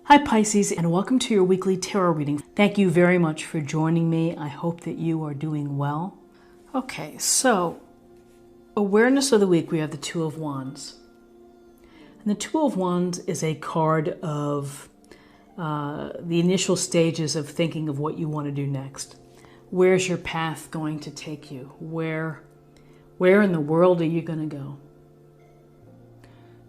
Hi Pisces, and welcome to your weekly tarot reading. Thank you very much for joining me. I hope that you are doing well. Okay, so awareness of the week, we have the Two of Wands. And the Two of Wands is a card of the initial stages of thinking of what you want to do next. Where's your path going to take you? Where in the world are you going to go?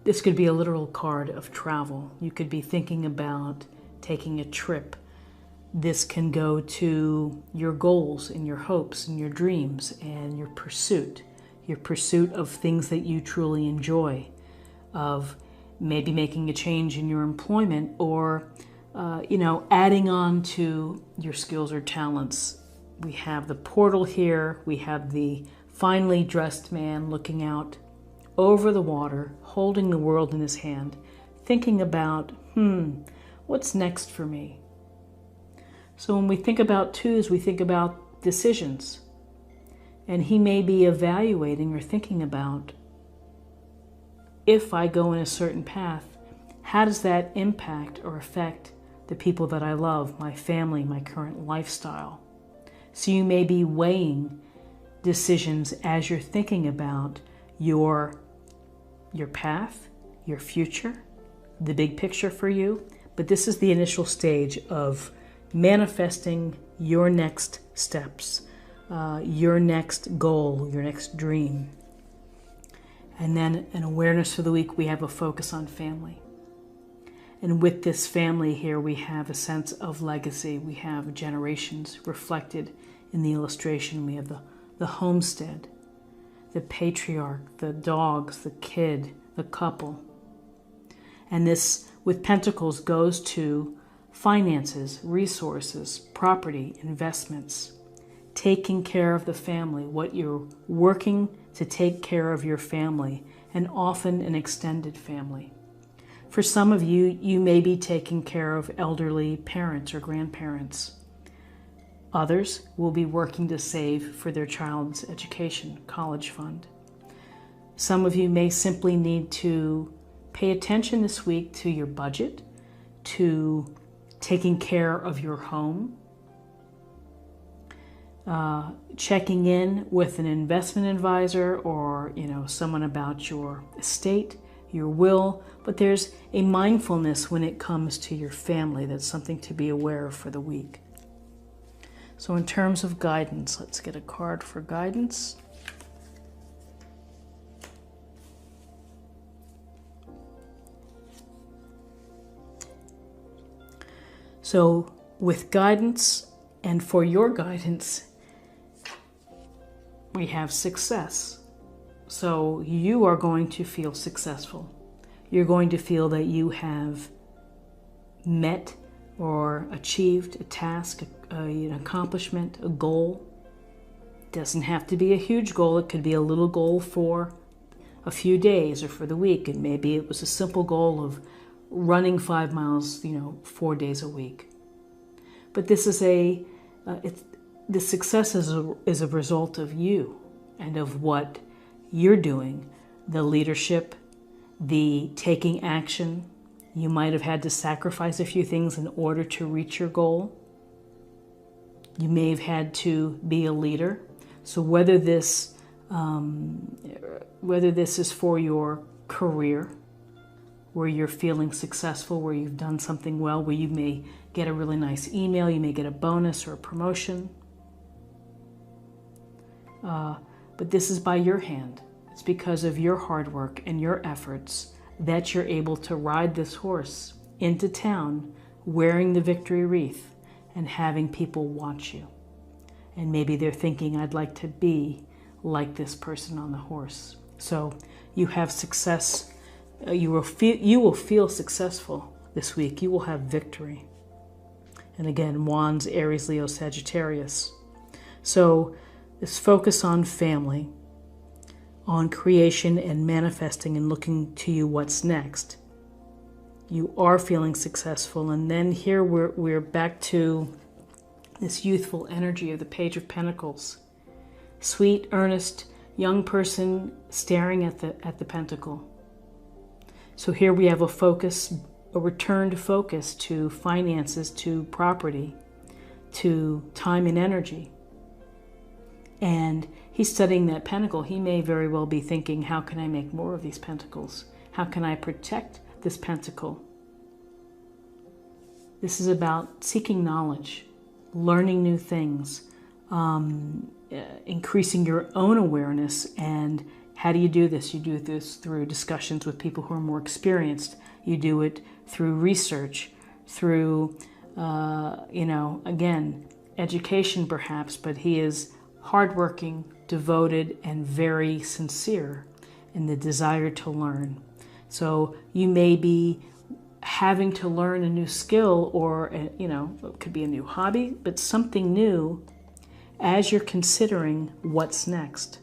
This could be a literal card of travel. You could be thinking about taking a trip. This can go to your goals and your hopes and your dreams and your pursuit of things that you truly enjoy, of maybe making a change in your employment or, adding on to your skills or talents. We have the portal here. We have the finely dressed man looking out over the water, holding the world in his hand, thinking about, what's next for me? So when we think about twos, we think about decisions. And he may be evaluating or thinking about, if I go in a certain path, how does that impact or affect the people that I love, my family, my current lifestyle? So you may be weighing decisions as you're thinking about your path, your future, the big picture for you. But this is the initial stage of manifesting your next steps, your next goal, your next dream. And then an awareness for the week, we have a focus on family. And with this family here, we have a sense of legacy. We have generations reflected in the illustration. We have the homestead, the patriarch, the dogs, the kid, the couple. And this, with pentacles, goes to finances, resources, property, investments, taking care of the family, what you're working to take care of your family, and often an extended family. For some of you, you may be taking care of elderly parents or grandparents. Others will be working to save for their child's education, college fund. Some of you may simply need to pay attention this week to your budget, to taking care of your home, checking in with an investment advisor or someone about your estate, your will. But there's a mindfulness when it comes to your family. That's something to be aware of for the week. So in terms of guidance, let's get a card for guidance. So with guidance and for your guidance, we have success. So you are going to feel successful. You're going to feel that you have met or achieved a task, an accomplishment, a goal. It doesn't have to be a huge goal. It could be a little goal for a few days or for the week. And maybe it was a simple goal of running 5 miles, 4 days a week. But this is the success is a result of you and of what you're doing, the leadership, the taking action. You might have had to sacrifice a few things in order to reach your goal. You may have had to be a leader. So whether this is for your career, where you're feeling successful, where you've done something well, where you may get a really nice email, you may get a bonus or a promotion. But this is by your hand. It's because of your hard work and your efforts that you're able to ride this horse into town wearing the victory wreath and having people watch you. And maybe they're thinking, I'd like to be like this person on the horse. So you have success. You will feel successful this week. You will have victory. And again, Wands, Aries, Leo, Sagittarius. So this focus on family, on creation and manifesting and looking to you what's next. You are feeling successful. And then here we're back to this youthful energy of the Page of Pentacles. Sweet, earnest, young person staring at the pentacle. So here we have a focus a returned focus to finances, to property, to time and energy. And he's studying that pentacle. He may very well be thinking, how can I make more of these pentacles? How can I protect this pentacle? This is about seeking knowledge, learning new things, increasing your own awareness. And how do you do this? You do this through discussions with people who are more experienced. You do it through research, through, again, education perhaps, but he is hardworking, devoted, and very sincere in the desire to learn. So you may be having to learn a new skill, or, it could be a new hobby, but something new as you're considering what's next.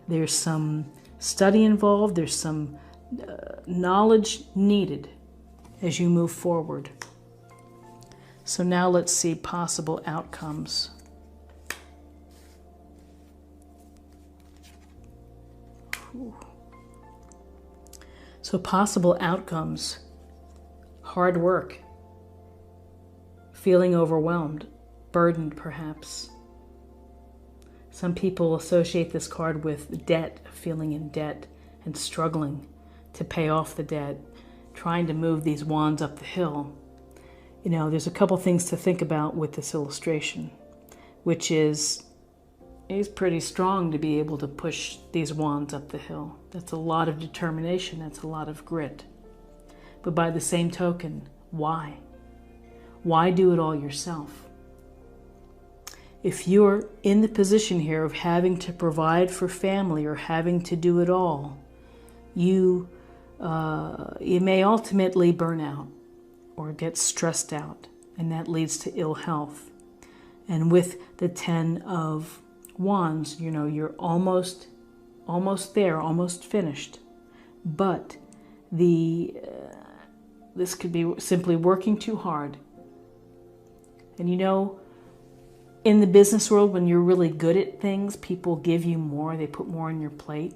There's some study involved, there's some knowledge needed as you move forward. So now let's see possible outcomes. So possible outcomes: hard work, feeling overwhelmed, burdened perhaps. Some people associate this card with debt, feeling in debt and struggling to pay off the debt, trying to move these wands up the hill. There's a couple things to think about with this illustration, which is he's pretty strong to be able to push these wands up the hill. That's a lot of determination. That's a lot of grit. But by the same token, why? Why do it all yourself? If you're in the position here of having to provide for family or having to do it all, you may ultimately burn out or get stressed out, and that leads to ill health. And with the 10 of Wands, you're almost there, almost finished. But this could be simply working too hard. And in the business world, when you're really good at things, people give you more, they put more on your plate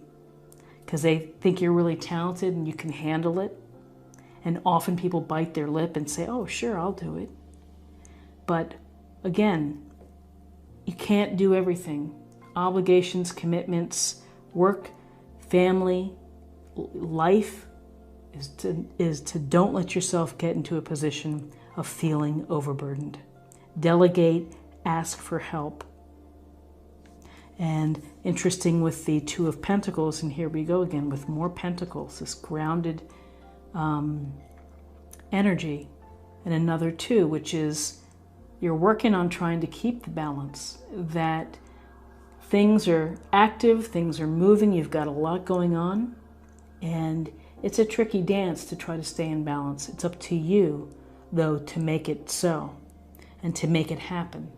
because they think you're really talented and you can handle it. And often people bite their lip and say, oh, sure, I'll do it. But again, you can't do everything. Obligations, commitments, work, family, life is to don't let yourself get into a position of feeling overburdened. Delegate, ask for help. And interesting with the Two of Pentacles, and here we go again with more pentacles, this grounded energy, and another two, which is you're working on trying to keep the balance, that things are active, things are moving, you've got a lot going on, and it's a tricky dance to try to stay in balance. It's up to you, though, to make it so and to make it happen.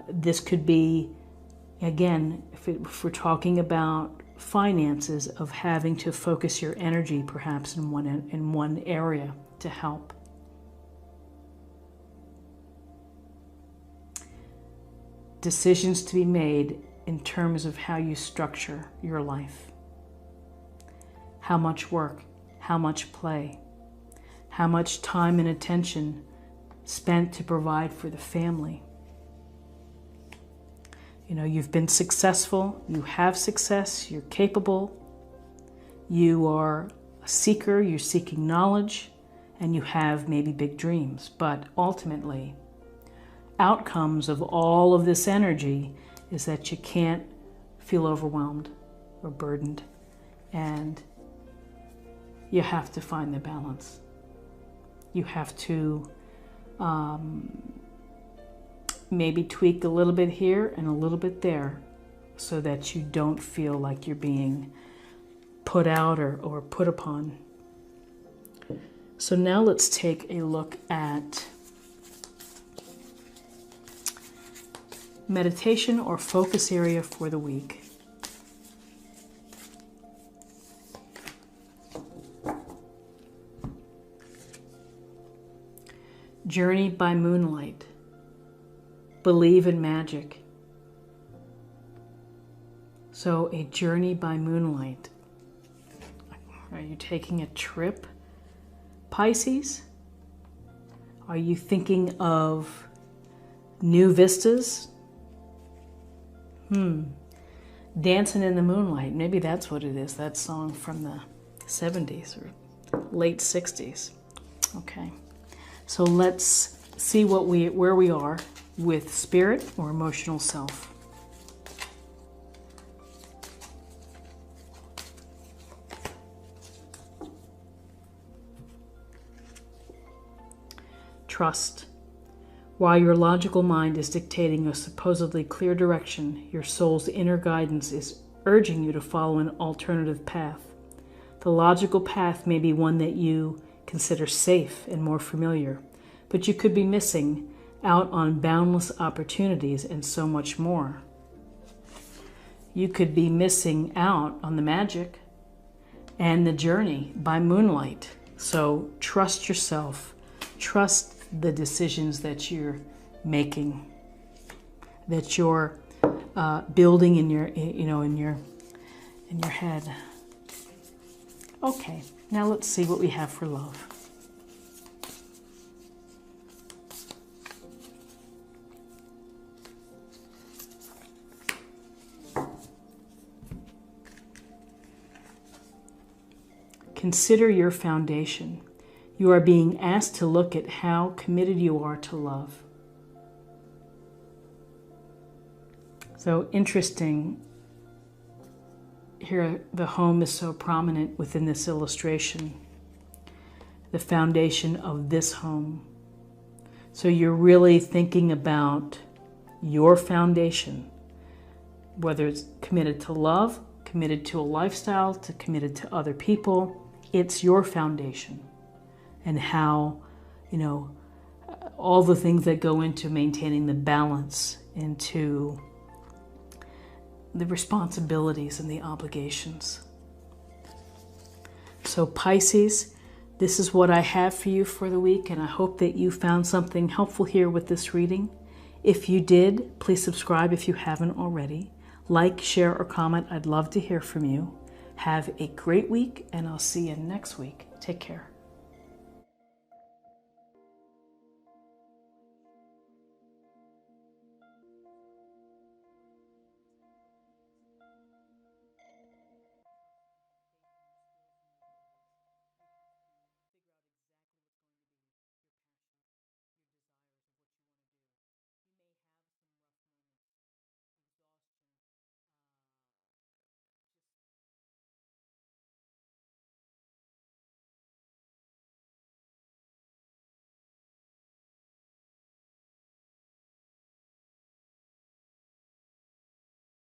This could be, again, if we're talking about finances, of having to focus your energy perhaps in one area to help. Decisions to be made in terms of how you structure your life. How much work, how much play, how much time and attention spent to provide for the family. You've been successful, you have success, you're capable, you are a seeker, you're seeking knowledge, and you have maybe big dreams. But ultimately, outcomes of all of this energy is that you can't feel overwhelmed or burdened, and you have to find the balance. You have to maybe tweak a little bit here and a little bit there so that you don't feel like you're being put out or put upon. So now let's take a look at meditation or focus area for the week. Journey by moonlight. Believe in magic. So a journey by moonlight. Are you taking a trip, Pisces? Are you thinking of new vistas? Dancing in the Moonlight. Maybe that's what it is. That song from the 70s or late 60s. Okay. So let's see where we are with spirit or emotional self. Trust. While your logical mind is dictating a supposedly clear direction, your soul's inner guidance is urging you to follow an alternative path. The logical path may be one that you consider safe and more familiar, but you could be missing out on boundless opportunities and so much more. You could be missing out on the magic and the journey by moonlight. So trust yourself. Trust the decisions that you're making, that you're building in your, in your head. Okay, now let's see what we have for love. Consider your foundation. You are being asked to look at how committed you are to love. So interesting. Here, the home is so prominent within this illustration. The foundation of this home. So you're really thinking about your foundation, whether it's committed to love, committed to a lifestyle, to committed to other people. It's your foundation. And how, all the things that go into maintaining the balance, into the responsibilities and the obligations. So Pisces, this is what I have for you for the week, and I hope that you found something helpful here with this reading. If you did, please subscribe if you haven't already. Like, share, or comment. I'd love to hear from you. Have a great week, and I'll see you next week. Take care.